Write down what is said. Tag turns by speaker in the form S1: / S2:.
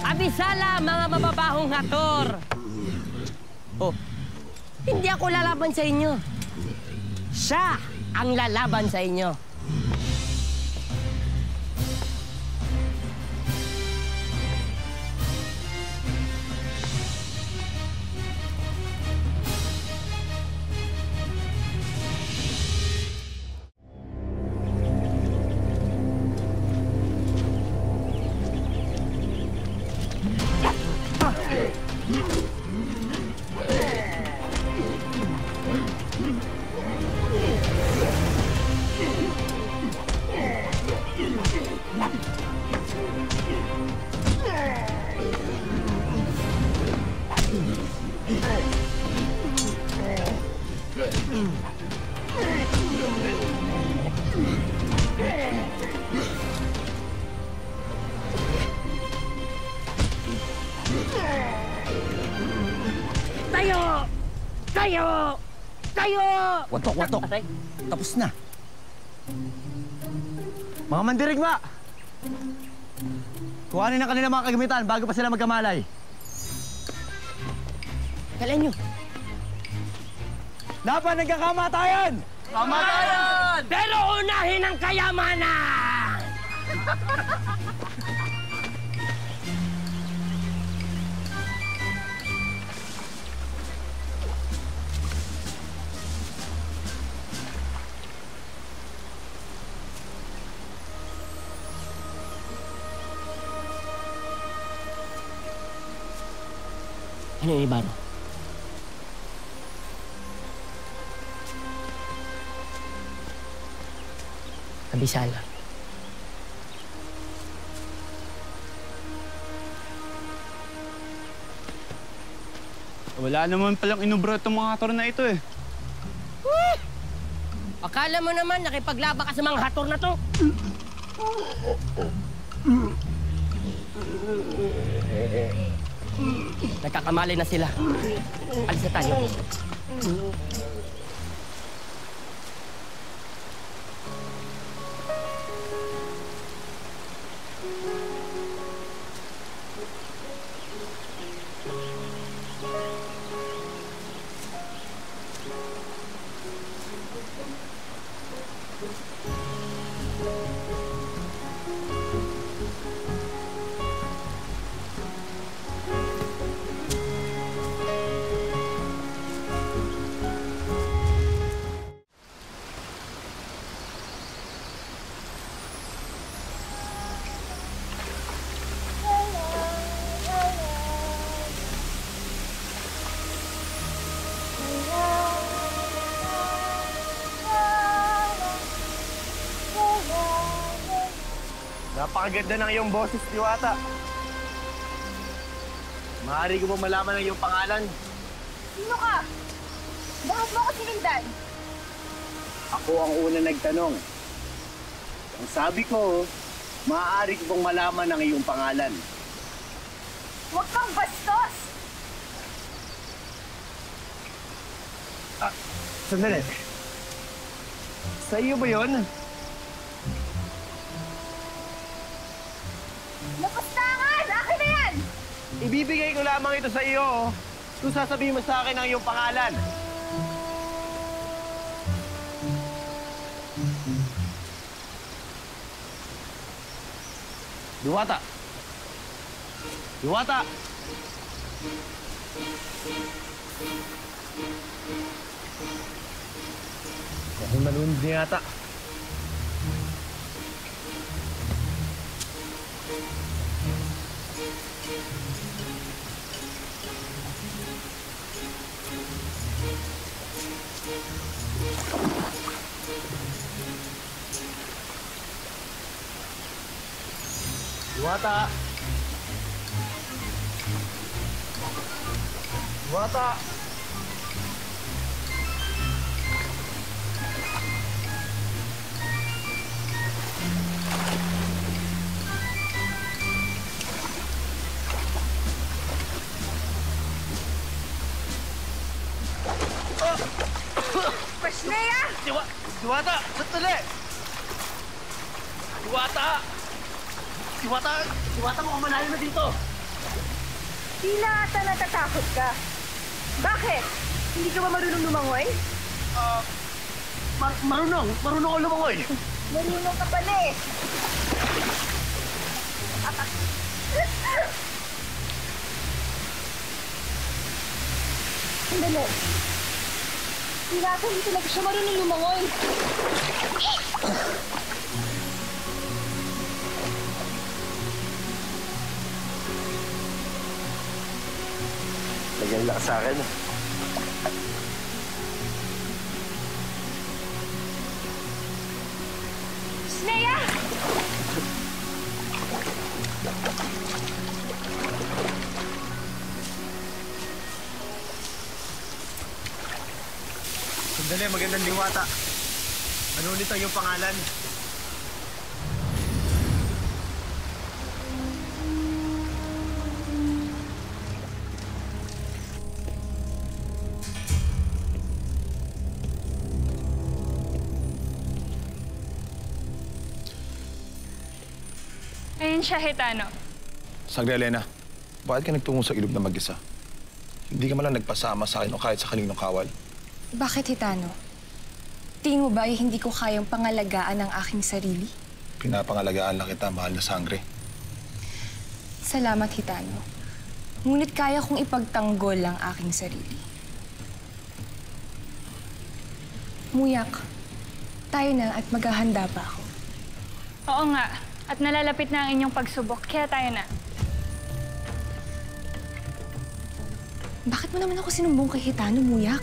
S1: Abisala, mga mababahong hator! Oh, hindi ako lalaban sa inyo. Siya ang lalaban sa inyo. Tayo! Tayo! Tayo!
S2: Watok, watok. Tapos na. Mga mandirigma! Kuhanin ang kanilang mga kagamitan bago pa sila magkamalay.
S1: Kailan nyo?
S2: Laban nagkakamatayan!
S1: Kamatayan! Pero unahin ang kayamanan! Ano yung Ibaro? Abisala.
S3: Wala naman palang inubro itong mga hator na ito eh.
S1: Akala mo naman nakipaglaba ka sa mga hator na to? Nagkakamali na sila. Alis na tayo.
S2: Napakaganda ng iyong boses, Diwata. Maaari ko ba malaman ang iyong pangalan?
S4: Sino ka? Bakit mo ako sinundan?
S2: Ako ang una nagtanong. Ang sabi ko, maaari ko bang malaman ang iyong pangalan?
S4: Huwag kang bastos!
S2: Sandali. Sa iyo ba yun?
S4: Lapastangan! Akin na yan!
S2: Ibibigay ko lamang ito sa iyo kung sasabihin mo sa akin ang iyong pangalan. Diwata! Diwata! Dahil malunod niya yata. Diwata! Diwata!
S4: Pasneya!
S2: Diwata! Sandali! Diwata! Diwata! Diwata, mukhang malayo na dito!
S4: Tila ata natatakot ka. Bakit? Hindi ka ba marunong lumangoy?
S2: Marunong ako lumangoy.
S4: Marunong ka pala eh. Sandali. Tila ata hindi talaga siya marunong lumangoy.
S2: Lagyan lang sa akin.
S4: Snea!
S2: Sandali, magandang diwata. Ano ulit ang iyong pangalan?
S5: Ayun siya, Hitano.
S6: Sagre, Elena. Bakit ka nagtungo sa ilog na mag-isa? Hindi ka man lang nagpasama sa akin o kahit sa kaninong kawal.
S7: Bakit, Hitano? Tingin mo ba ay hindi ko kayang pangalagaan ang aking sarili?
S6: Pinapangalagaan lang kita, mahal na Sangre.
S7: Salamat, Hitano. Ngunit kaya kong ipagtanggol ang aking sarili. Muyak, tayo na at maghahanda pa ako.
S5: Oo nga. At nalalapit na ang inyong pagsubok, kaya tayo na.
S7: Bakit mo naman ako sinumbong kay Hitano, Muyak?